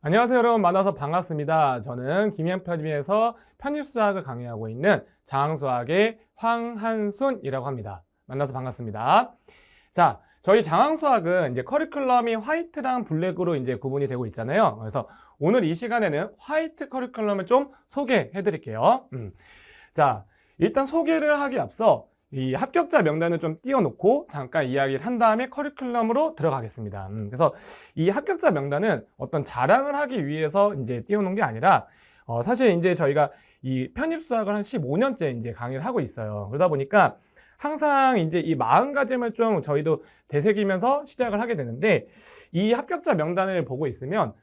안녕하세요 여러분, 만나서 반갑습니다. 저는 김현편집에서 편입수학을 강의하고 있는 장항수학의 황한순이라고 합니다. 만나서 반갑습니다. 자, 저희 장항수학은 이제 커리큘럼이 화이트랑 블랙으로 이제 구분이 되고 있잖아요. 그래서 오늘 이 시간에는 화이트 커리큘럼을 좀 소개해 드릴게요. 자, 일단 소개를 하기 앞서 이 합격자 명단을 좀 띄워놓고 잠깐 이야기를 한 다음에 커리큘럼으로 들어가겠습니다. 그래서 이 합격자 명단은 어떤 자랑을 하기 위해서 이제 띄워놓은 게 아니라 사실 이제 저희가 이 편입수학을 한 15년째 이제 강의를 하고 있어요. 그러다 보니까 항상 이제 이 마음가짐을 좀 저희도 되새기면서 시작을 하게 되는데, 이 합격자 명단을 보고 있으면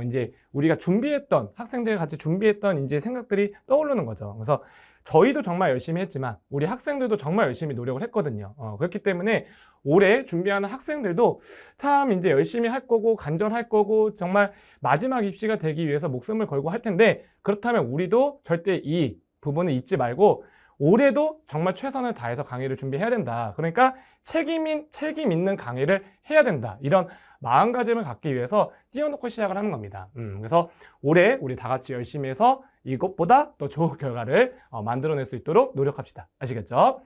이제 우리가 준비했던, 학생들 같이 준비했던 이제 생각들이 떠오르는 거죠. 그래서 저희도 정말 열심히 했지만 우리 학생들도 정말 열심히 노력을 했거든요. 그렇기 때문에 올해 준비하는 학생들도 참 이제 열심히 할 거고 간절할 거고 정말 마지막 입시가 되기 위해서 목숨을 걸고 할 텐데, 그렇다면 우리도 절대 이 부분을 잊지 말고 올해도 정말 최선을 다해서 강의를 준비해야 된다. 그러니까 책임 있는 강의를 해야 된다. 이런 마음가짐을 갖기 위해서 띄워놓고 시작을 하는 겁니다. 그래서 올해 우리 다 같이 열심히 해서 이것보다 더 좋은 결과를 만들어낼 수 있도록 노력합시다. 아시겠죠?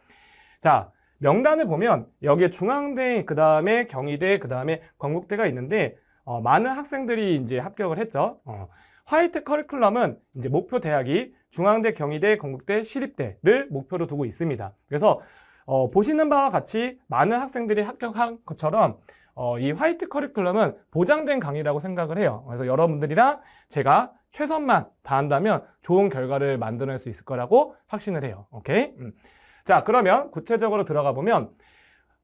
자, 명단을 보면 여기에 중앙대, 그 다음에 경희대, 그 다음에 건국대가 있는데 많은 학생들이 이제 합격을 했죠. 화이트 커리큘럼은 이제 목표 대학이 중앙대, 경희대, 건국대, 시립대를 목표로 두고 있습니다. 그래서 보시는 바와 같이 많은 학생들이 합격한 것처럼 이 화이트 커리큘럼은 보장된 강의라고 생각을 해요. 그래서 여러분들이랑 제가 최선만 다한다면 좋은 결과를 만들어낼 수 있을 거라고 확신을 해요. 오케이? 자, 그러면 구체적으로 들어가 보면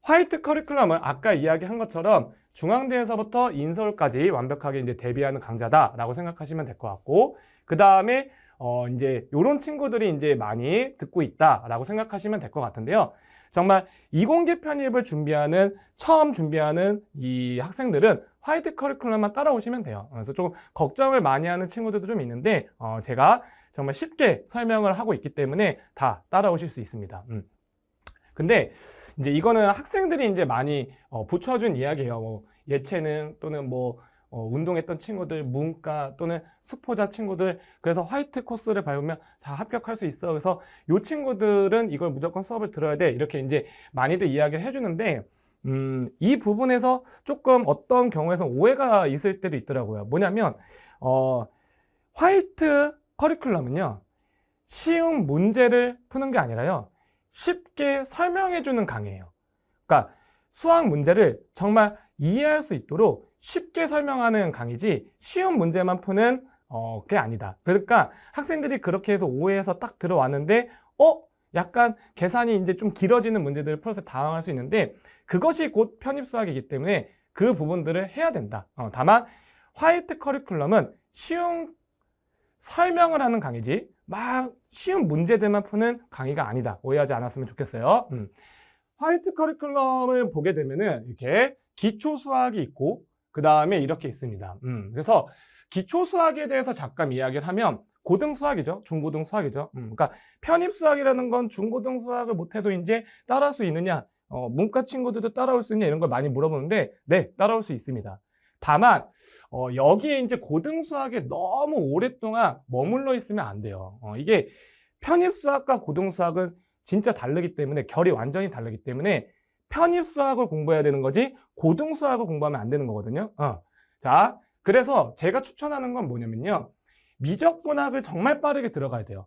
화이트 커리큘럼은 아까 이야기한 것처럼 중앙대에서부터 인서울까지 완벽하게 이제 대비하는 강좌다라고 생각하시면 될 것 같고, 그 다음에 이제 이런 친구들이 이제 많이 듣고 있다라고 생각하시면 될 것 같은데요. 정말 이공계 편입을 처음 준비하는 이 학생들은 화이트 커리큘럼만 따라오시면 돼요. 그래서 좀 걱정을 많이 하는 친구들도 좀 있는데 제가 정말 쉽게 설명을 하고 있기 때문에 다 따라오실 수 있습니다. 근데 이제 이거는 학생들이 이제 많이 붙여준 이야기예요. 뭐 예체능 또는 뭐 운동했던 친구들, 문과 또는 수포자 친구들, 그래서 화이트 코스를 밟으면 다 합격할 수 있어. 그래서 이 친구들은 이걸 무조건 수업을 들어야 돼. 이렇게 이제 많이들 이야기를 해주는데, 이 부분에서 조금 어떤 경우에서 오해가 있을 때도 있더라고요. 뭐냐면 화이트 커리큘럼은요, 쉬운 문제를 푸는 게 아니라요, 쉽게 설명해주는 강의예요. 그러니까 수학 문제를 정말 이해할 수 있도록 쉽게 설명하는 강의지 쉬운 문제만 푸는 게 아니다. 그러니까 학생들이 그렇게 해서 오해해서 딱 들어왔는데 약간 계산이 이제 좀 길어지는 문제들을 풀어서 당황할 수 있는데, 그것이 곧 편입수학이기 때문에 그 부분들을 해야 된다. 다만 화이트 커리큘럼은 쉬운 설명을 하는 강의지 막 쉬운 문제들만 푸는 강의가 아니다. 오해하지 않았으면 좋겠어요. 화이트 커리큘럼을 보게 되면은 이렇게 기초 수학이 있고 그 다음에 이렇게 있습니다. 그래서 기초 수학에 대해서 잠깐 이야기를 하면 고등 수학이죠. 중고등 수학이죠. 그러니까 편입 수학이라는 건 중고등 수학을 못해도 이제 따라할 수 있느냐, 문과 친구들도 따라올 수 있냐, 이런 걸 많이 물어보는데 네, 따라올 수 있습니다. 다만 여기에 이제 고등 수학에 너무 오랫동안 머물러 있으면 안 돼요. 이게 편입 수학과 고등 수학은 진짜 다르기 때문에, 결이 완전히 다르기 때문에 편입 수학을 공부해야 되는 거지 고등 수학을 공부하면 안 되는 거거든요. 자, 그래서 제가 추천하는 건 뭐냐면요, 미적분학을 정말 빠르게 들어가야 돼요.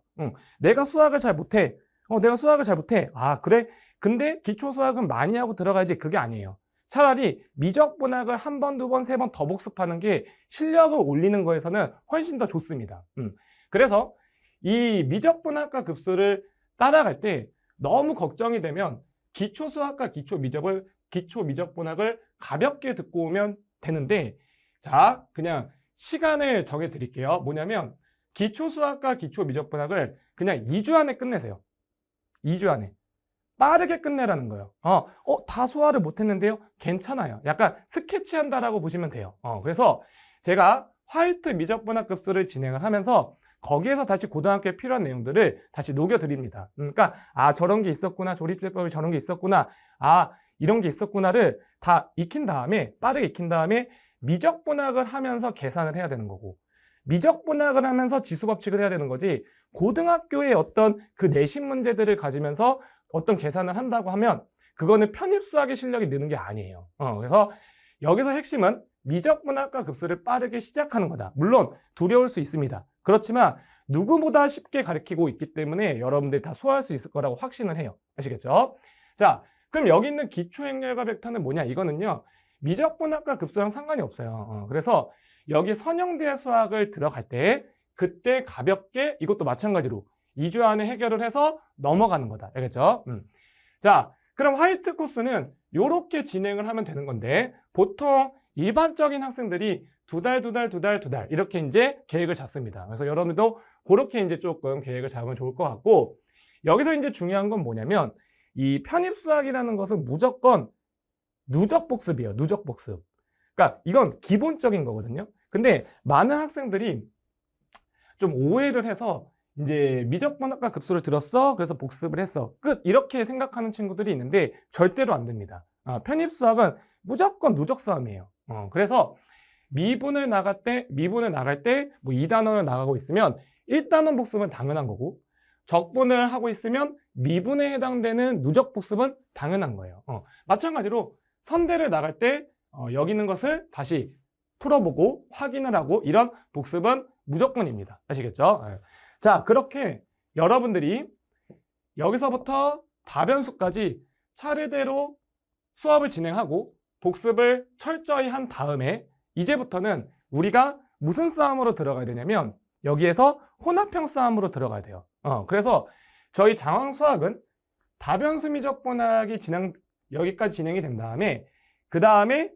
내가 수학을 잘 못해. 내가 수학을 잘 못해. 아, 그래? 근데 기초 수학은 많이 하고 들어가야지. 그게 아니에요. 차라리 미적분학을 한 번, 두 번, 세 번 더 복습하는 게 실력을 올리는 거에서는 훨씬 더 좋습니다. 그래서 이 미적분학과 급수를 따라갈 때 너무 걱정이 되면 기초 수학과 기초 미적분학을 가볍게 듣고 오면 되는데, 자, 그냥 시간을 정해 드릴게요. 뭐냐면 기초 수학과 기초 미적분학을 그냥 2주 안에 끝내세요. 2주 안에. 빠르게 끝내라는 거예요. 다 소화를 못했는데요? 괜찮아요. 약간 스케치한다라고 보시면 돼요. 그래서 제가 화이트 미적분학 급수를 진행을 하면서 거기에서 다시 고등학교에 필요한 내용들을 다시 녹여드립니다. 그러니까 저런 게 있었구나, 조립제법이 저런 게 있었구나, 이런 게 있었구나를 다 익힌 다음에, 빠르게 익힌 다음에 미적분학을 하면서 계산을 해야 되는 거고, 미적분학을 하면서 지수법칙을 해야 되는 거지, 고등학교의 어떤 그 내신 문제들을 가지면서 어떤 계산을 한다고 하면 그거는 편입수학의 실력이 느는 게 아니에요. 그래서 여기서 핵심은 미적분학과 급수를 빠르게 시작하는 거다. 물론 두려울 수 있습니다. 그렇지만 누구보다 쉽게 가르치고 있기 때문에 여러분들이 다 소화할 수 있을 거라고 확신을 해요. 아시겠죠? 자, 그럼 여기 있는 기초행렬과 벡터는 뭐냐? 이거는요, 미적분학과 급수랑 상관이 없어요. 그래서 여기 선형대 수학을 들어갈 때 그때 가볍게 이것도 마찬가지로 2주 안에 해결을 해서 넘어가는 거다. 알겠죠? 자, 그럼 화이트 코스는 이렇게 진행을 하면 되는 건데, 보통 일반적인 학생들이 두 달 이렇게 이제 계획을 잡습니다. 그래서 여러분들도 그렇게 이제 조금 계획을 잡으면 좋을 것 같고, 여기서 이제 중요한 건 뭐냐면 이 편입수학이라는 것은 무조건 누적 복습이에요. 누적 복습. 그러니까 이건 기본적인 거거든요. 근데 많은 학생들이 좀 오해를 해서 이제 미적분학과 급수를 들었어, 그래서 복습을 했어, 끝, 이렇게 생각하는 친구들이 있는데 절대로 안 됩니다. 편입수학은 무조건 누적 싸움이에요. 그래서 미분을 나갈 때 뭐 2단원을 나가고 있으면 1단원 복습은 당연한 거고, 적분을 하고 있으면 미분에 해당되는 누적 복습은 당연한 거예요. 마찬가지로 선대를 나갈 때 여기 있는 것을 다시 풀어보고 확인을 하고, 이런 복습은 무조건입니다. 아시겠죠? 자, 그렇게 여러분들이 여기서부터 다변수까지 차례대로 수업을 진행하고 복습을 철저히 한 다음에 이제부터는 우리가 무슨 싸움으로 들어가야 되냐면 여기에서 혼합형 싸움으로 들어가야 돼요. 그래서 저희 장황수학은 다변수 미적분학이 여기까지 진행이 된 다음에 그 다음에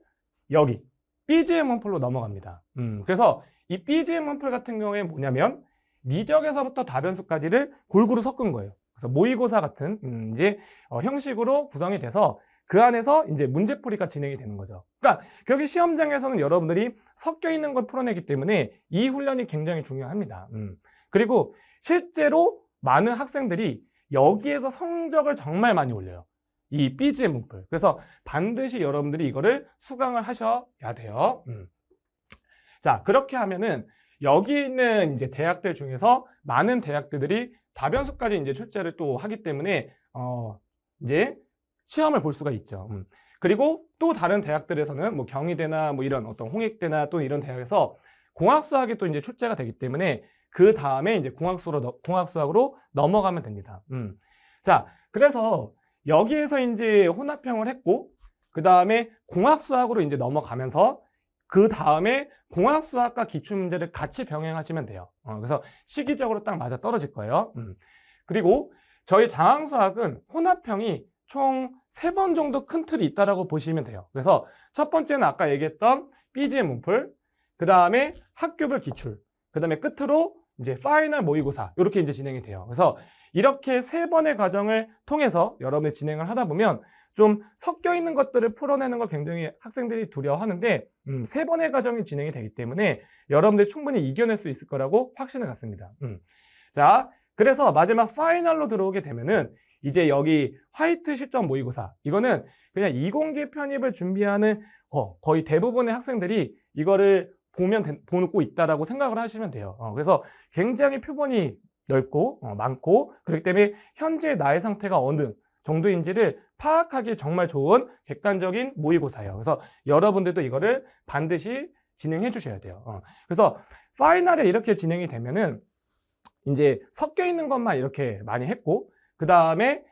여기 BGM 문풀로 넘어갑니다. 그래서 이 BGM 문풀 같은 경우에 뭐냐면 미적에서부터 다변수까지를 골고루 섞은 거예요. 그래서 모의고사 같은 이제 형식으로 구성이 돼서 그 안에서 이제 문제풀이가 진행이 되는 거죠. 그러니까 여기 시험장에서는 여러분들이 섞여 있는 걸 풀어내기 때문에 이 훈련이 굉장히 중요합니다. 그리고 실제로 많은 학생들이 여기에서 성적을 정말 많이 올려요. 이 BGM 문풀. 그래서 반드시 여러분들이 이거를 수강을 하셔야 돼요. 자, 그렇게 하면은 여기 있는 이제 대학들 중에서 많은 대학들이 다변수까지 이제 출제를 또 하기 때문에 이제 시험을 볼 수가 있죠. 그리고 또 다른 대학들에서는 뭐 경희대나 뭐 이런 어떤 홍익대나 또 이런 대학에서 공학수학이 또 이제 출제가 되기 때문에 그 다음에 이제 공학수학으로 넘어가면 됩니다. 자, 그래서 여기에서 이제 혼합형을 했고 그 다음에 공학수학으로 이제 넘어가면서 그 다음에 공학수학과 기출문제를 같이 병행하시면 돼요. 그래서 시기적으로 딱 맞아 떨어질 거예요. 그리고 저희 장황수학은 혼합형이 총 3번 정도 큰 틀이 있다라고 보시면 돼요. 그래서 첫 번째는 아까 얘기했던 BGM 문풀, 그 다음에 학교별 기출, 그 다음에 끝으로 이제 파이널 모의고사, 이렇게 이제 진행이 돼요. 그래서 이렇게 3번의 과정을 통해서 여러분이 진행을 하다 보면 좀 섞여 있는 것들을 풀어내는 걸 굉장히 학생들이 두려워하는데 3번의 과정이 진행이 되기 때문에 여러분들이 충분히 이겨낼 수 있을 거라고 확신을 갖습니다. 자, 그래서 마지막 파이널로 들어오게 되면은 이제 여기 화이트 실전 모의고사, 이거는 그냥 이공계 편입을 준비하는 거의 대부분의 학생들이 이거를 보고 있다라고 생각을 하시면 돼요. 그래서 굉장히 표본이 넓고 많고, 그렇기 때문에 현재 나의 상태가 어느 정도인지를 파악하기 정말 좋은 객관적인 모의고사예요. 그래서 여러분들도 이거를 반드시 진행해 주셔야 돼요. 그래서 파이널에 이렇게 진행이 되면은 이제 섞여 있는 것만 이렇게 많이 했고, 그 다음에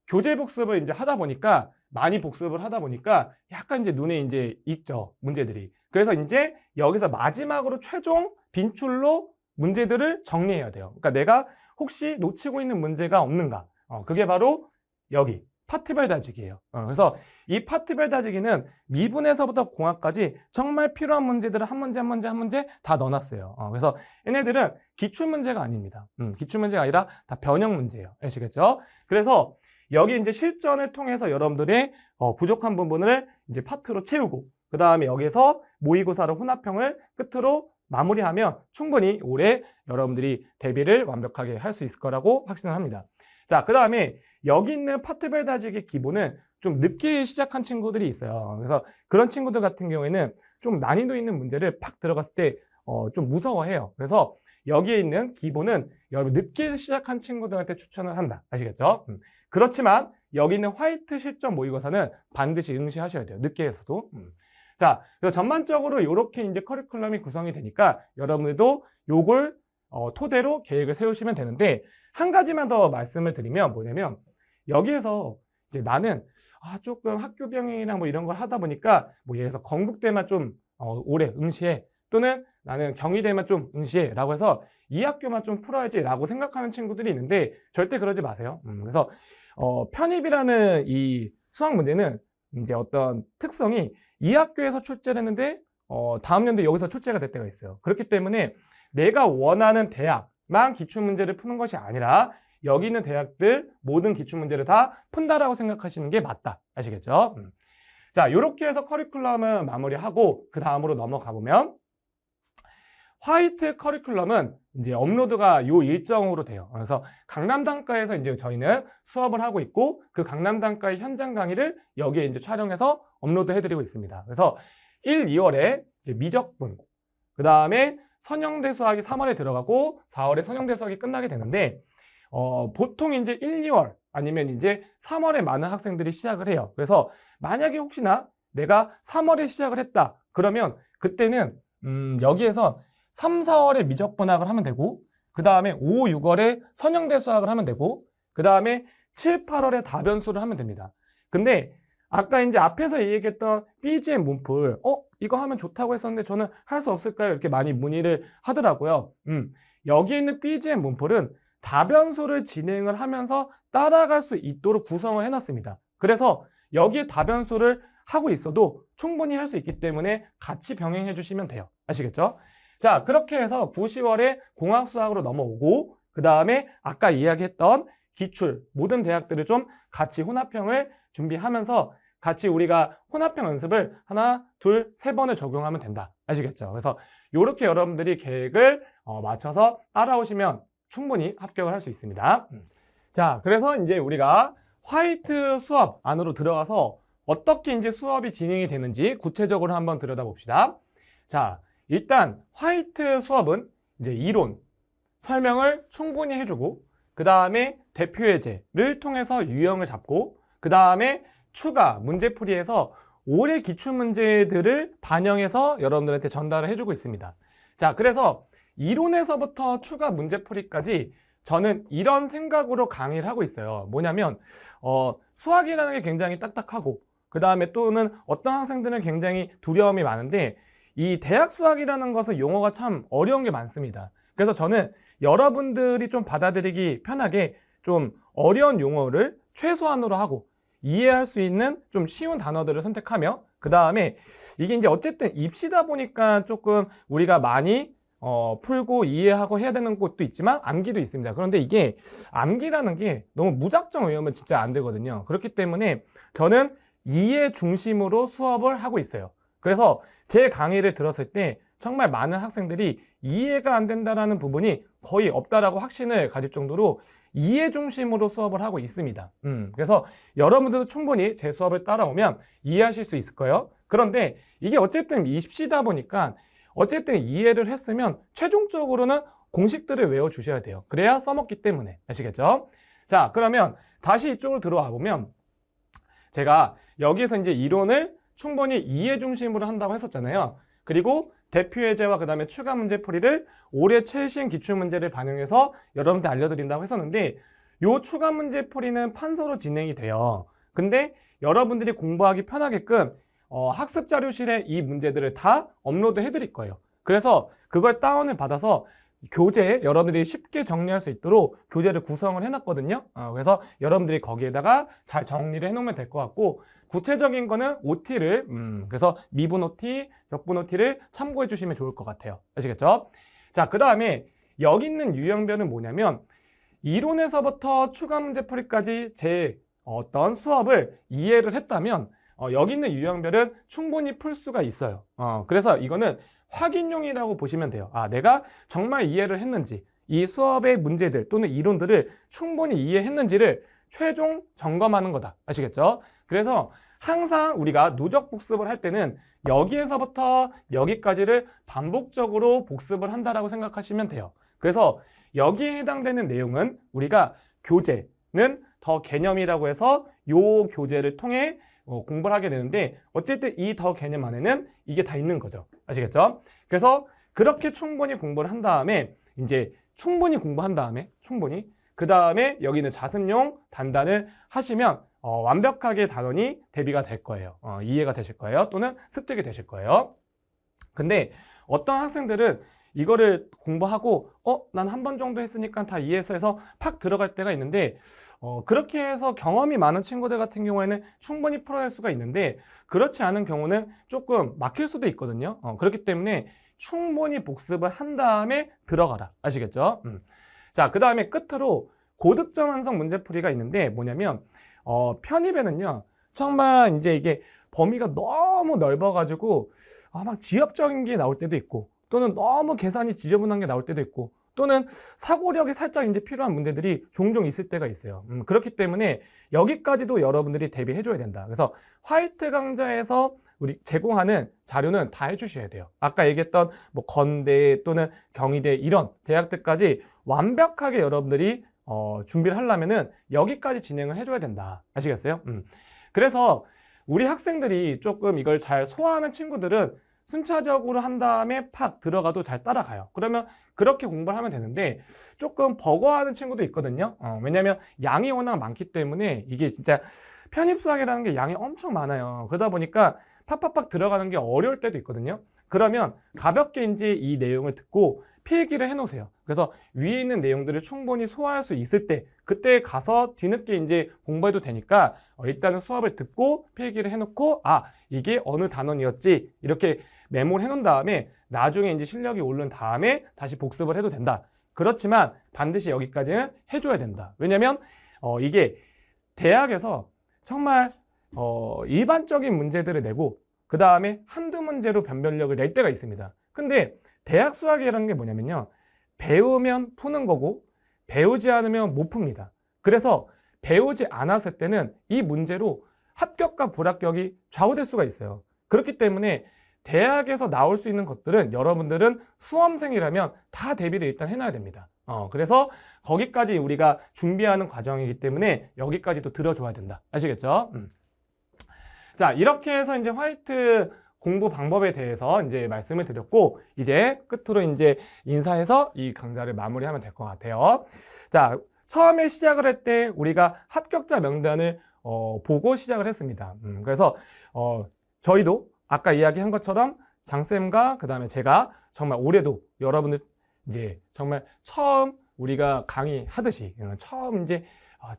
교재 복습을 이제 하다 보니까 많이 복습을 하다 보니까 약간 이제 눈에 이제 익죠, 문제들이. 그래서 이제 여기서 마지막으로 최종 빈출로 문제들을 정리해야 돼요. 그러니까 내가 혹시 놓치고 있는 문제가 없는가? 그게 바로 여기 파트별 다지기예요. 그래서 이 파트별 다지기는 미분에서부터 공학까지 정말 필요한 문제들을 한 문제 다 넣어놨어요. 그래서 얘네들은 기출문제가 아닙니다. 기출문제가 아니라 다 변형 문제예요. 아시겠죠? 그래서 여기 이제 실전을 통해서 여러분들의 부족한 부분을 이제 파트로 채우고, 그 다음에 여기서 모의고사로 혼합형을 끝으로 마무리하면 충분히 올해 여러분들이 대비를 완벽하게 할 수 있을 거라고 확신을 합니다. 자, 그 다음에 여기 있는 파트별 다지기 기본은 좀 늦게 시작한 친구들이 있어요. 그래서 그런 친구들 같은 경우에는 좀 난이도 있는 문제를 팍 들어갔을 때 좀 무서워해요. 그래서 여기에 있는 기본은 여러분 늦게 시작한 친구들한테 추천을 한다. 아시겠죠? 그렇지만 여기 있는 화이트 실전 모의고사는 반드시 응시하셔야 돼요. 늦게 해서도. 자, 그래서 전반적으로 이렇게 이제 커리큘럼이 구성이 되니까 여러분들도 요걸 토대로 계획을 세우시면 되는데, 한 가지만 더 말씀을 드리면 뭐냐면, 여기에서 이제 나는 조금 학교 병행이나 뭐 이런 걸 하다 보니까 뭐 예를 들어서 건국대만 좀 올해 응시해, 또는 나는 경희대만 좀 응시해 라고 해서 이 학교만 좀 풀어야지 라고 생각하는 친구들이 있는데, 절대 그러지 마세요. 그래서 편입이라는 이 수학 문제는 이제 어떤 특성이 이 학교에서 출제를 했는데 다음 연도에 여기서 출제가 될 때가 있어요. 그렇기 때문에 내가 원하는 대학만 기출문제를 푸는 것이 아니라 여기 있는 대학들 모든 기출문제를 다 푼다라고 생각하시는 게 맞다. 아시겠죠? 자, 이렇게 해서 커리큘럼을 마무리하고 그 다음으로 넘어가 보면, 화이트 커리큘럼은 이제 업로드가 요 일정으로 돼요. 그래서 강남단과에서 이제 저희는 수업을 하고 있고, 그 강남단과의 현장 강의를 여기에 이제 촬영해서 업로드 해드리고 있습니다. 그래서 1, 2월에 이제 미적분, 그 다음에 선형대 수학이 3월에 들어가고 4월에 선형대 수학이 끝나게 되는데, 보통 이제 1, 2월 아니면 이제 3월에 많은 학생들이 시작을 해요. 그래서 만약에 혹시나 내가 3월에 시작을 했다 그러면 그때는 여기에서 3, 4월에 미적분학을 하면 되고, 그 다음에 5, 6월에 선형대 수학을 하면 되고, 그 다음에 7, 8월에 다변수를 하면 됩니다. 근데 아까 이제 앞에서 얘기했던 BGM 문풀, 이거 하면 좋다고 했었는데 저는 할 수 없을까요? 이렇게 많이 문의를 하더라고요. 여기 있는 BGM 문풀은 다변수를 진행을 하면서 따라갈 수 있도록 구성을 해놨습니다. 그래서 여기에 다변수를 하고 있어도 충분히 할 수 있기 때문에 같이 병행해 주시면 돼요. 아시겠죠? 자, 그렇게 해서 9, 10월에 공학수학으로 넘어오고, 그 다음에 아까 이야기했던 기출, 모든 대학들을 좀 같이 혼합형을 준비하면서 같이 우리가 혼합형 연습을 하나, 둘, 세 번을 적용하면 된다. 아시겠죠? 그래서 이렇게 여러분들이 계획을 맞춰서 따라오시면 충분히 합격을 할 수 있습니다. 자, 그래서 이제 우리가 화이트 수업 안으로 들어가서 어떻게 이제 수업이 진행이 되는지 구체적으로 한번 들여다봅시다. 자, 일단 화이트 수업은 이제 이론 설명을 충분히 해주고, 그 다음에 대표 예제를 통해서 유형을 잡고, 그 다음에 추가 문제풀이에서 올해 기출문제들을 반영해서 여러분들한테 전달을 해주고 있습니다. 자, 그래서 이론에서부터 추가 문제풀이까지 저는 이런 생각으로 강의를 하고 있어요. 뭐냐면 수학이라는 게 굉장히 딱딱하고, 그 다음에 또는 어떤 학생들은 굉장히 두려움이 많은데, 이 대학 수학이라는 것은 용어가 참 어려운 게 많습니다. 그래서 저는 여러분들이 좀 받아들이기 편하게 좀 어려운 용어를 최소한으로 하고 이해할 수 있는 좀 쉬운 단어들을 선택하며, 그 다음에 이게 이제 어쨌든 입시다 보니까 조금 우리가 많이 풀고 이해하고 해야 되는 곳도 있지만 암기도 있습니다. 그런데 이게 암기라는 게 너무 무작정 외우면 진짜 안 되거든요. 그렇기 때문에 저는 이해 중심으로 수업을 하고 있어요. 그래서 제 강의를 들었을 때 정말 많은 학생들이 이해가 안 된다라는 부분이 거의 없다라고 확신을 가질 정도로 이해 중심으로 수업을 하고 있습니다. 그래서 여러분들도 충분히 제 수업을 따라오면 이해하실 수 있을 거예요. 그런데 이게 어쨌든 입시다 보니까 어쨌든 이해를 했으면 최종적으로는 공식들을 외워주셔야 돼요. 그래야 써먹기 때문에. 아시겠죠? 자, 그러면 다시 이쪽으로 들어와 보면, 제가 여기에서 이제 이론을 충분히 이해 중심으로 한다고 했었잖아요. 그리고 대표 예제와 그 다음에 추가 문제풀이를 올해 최신 기출문제를 반영해서 여러분한테 알려드린다고 했었는데, 이 추가 문제풀이는 판서로 진행이 돼요. 근데 여러분들이 공부하기 편하게끔 학습 자료실에 이 문제들을 다 업로드 해드릴 거예요. 그래서 그걸 다운을 받아서 교재에 여러분들이 쉽게 정리할 수 있도록 교재를 구성을 해놨거든요. 그래서 여러분들이 거기에다가 잘 정리를 해놓으면 될 것 같고, 구체적인 거는 OT를 그래서 미분 OT, 역분 OT를 참고해 주시면 좋을 것 같아요. 아시겠죠? 자, 그 다음에 여기 있는 유형별은 뭐냐면, 이론에서부터 추가 문제풀이까지 제 어떤 수업을 이해를 했다면 여기 있는 유형별은 충분히 풀 수가 있어요. 그래서 이거는 확인용이라고 보시면 돼요. 내가 정말 이해를 했는지, 이 수업의 문제들 또는 이론들을 충분히 이해했는지를 최종 점검하는 거다. 아시겠죠? 그래서 항상 우리가 누적 복습을 할 때는 여기에서부터 여기까지를 반복적으로 복습을 한다라고 생각하시면 돼요. 그래서 여기에 해당되는 내용은 우리가 교재는 더 개념이라고 해서 요 교재를 통해 공부를 하게 되는데, 어쨌든 이 더 개념 안에는 이게 다 있는 거죠. 아시겠죠? 그래서 그렇게 충분히 공부를 한 다음에, 이제 충분히 공부한 다음에 그 다음에 여기 있는 자습용 단단을 하시면 완벽하게 단원이 대비가 될 거예요. 이해가 되실 거예요. 또는 습득이 되실 거예요. 근데 어떤 학생들은 이거를 공부하고 난 한 번 정도 했으니까 다 이해해서 해서 팍 들어갈 때가 있는데, 그렇게 해서 경험이 많은 친구들 같은 경우에는 충분히 풀어낼 수가 있는데, 그렇지 않은 경우는 조금 막힐 수도 있거든요. 그렇기 때문에 충분히 복습을 한 다음에 들어가라. 아시겠죠? 자, 그 다음에 끝으로 고득점 완성 문제풀이가 있는데, 뭐냐면 편입에는요, 정말 이제 이게 범위가 너무 넓어가지고 막 지엽적인 게 나올 때도 있고, 또는 너무 계산이 지저분한 게 나올 때도 있고, 또는 사고력이 살짝 이제 필요한 문제들이 종종 있을 때가 있어요. 그렇기 때문에 여기까지도 여러분들이 대비해 줘야 된다. 그래서 화이트 강좌에서 우리 제공하는 자료는 다 해주셔야 돼요. 아까 얘기했던 뭐 건대 또는 경희대 이런 대학들까지 완벽하게 여러분들이 준비를 하려면은 여기까지 진행을 해줘야 된다. 아시겠어요? 그래서 우리 학생들이 조금 이걸 잘 소화하는 친구들은 순차적으로 한 다음에 팍 들어가도 잘 따라가요. 그러면 그렇게 공부를 하면 되는데, 조금 버거워하는 친구도 있거든요. 왜냐면 양이 워낙 많기 때문에 이게 진짜 편입수학이라는 게 양이 엄청 많아요. 그러다 보니까 팍팍팍 들어가는 게 어려울 때도 있거든요. 그러면 가볍게 이제 이 내용을 듣고 필기를 해 놓으세요. 그래서 위에 있는 내용들을 충분히 소화할 수 있을 때, 그때 가서 뒤늦게 이제 공부해도 되니까 일단은 수업을 듣고 필기를 해 놓고, 이게 어느 단원이었지 이렇게 메모를 해 놓은 다음에 나중에 이제 실력이 오른 다음에 다시 복습을 해도 된다. 그렇지만 반드시 여기까지는 해줘야 된다. 왜냐면 이게 대학에서 정말 일반적인 문제들을 내고 그 다음에 한두 문제로 변별력을 낼 때가 있습니다. 근데 대학 수학이라는 게 뭐냐면요, 배우면 푸는 거고 배우지 않으면 못 풉니다. 그래서 배우지 않았을 때는 이 문제로 합격과 불합격이 좌우될 수가 있어요. 그렇기 때문에 대학에서 나올 수 있는 것들은 여러분들은 수험생이라면 다 대비를 일단 해놔야 됩니다. 그래서 거기까지 우리가 준비하는 과정이기 때문에 여기까지도 들어줘야 된다. 아시겠죠? 자, 이렇게 해서 이제 화이트 공부 방법에 대해서 이제 말씀을 드렸고, 이제 끝으로 이제 인사해서 이 강좌를 마무리하면 될 것 같아요. 자, 처음에 시작을 할 때 우리가 합격자 명단을 보고 시작을 했습니다. 그래서 저희도 아까 이야기한 것처럼 장쌤과 그 다음에 제가 정말 올해도 여러분들 이제 정말 처음 우리가 강의하듯이 처음 이제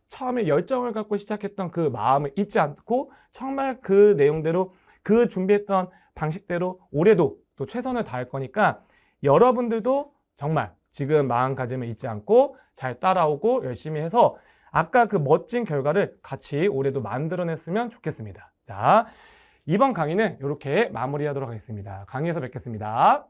처음에 열정을 갖고 시작했던 그 마음을 잊지 않고 정말 그 내용대로 그 준비했던 방식대로 올해도 또 최선을 다할 거니까, 여러분들도 정말 지금 마음가짐을 잊지 않고 잘 따라오고 열심히 해서 아까 그 멋진 결과를 같이 올해도 만들어냈으면 좋겠습니다. 자, 이번 강의는 이렇게 마무리하도록 하겠습니다. 강의에서 뵙겠습니다.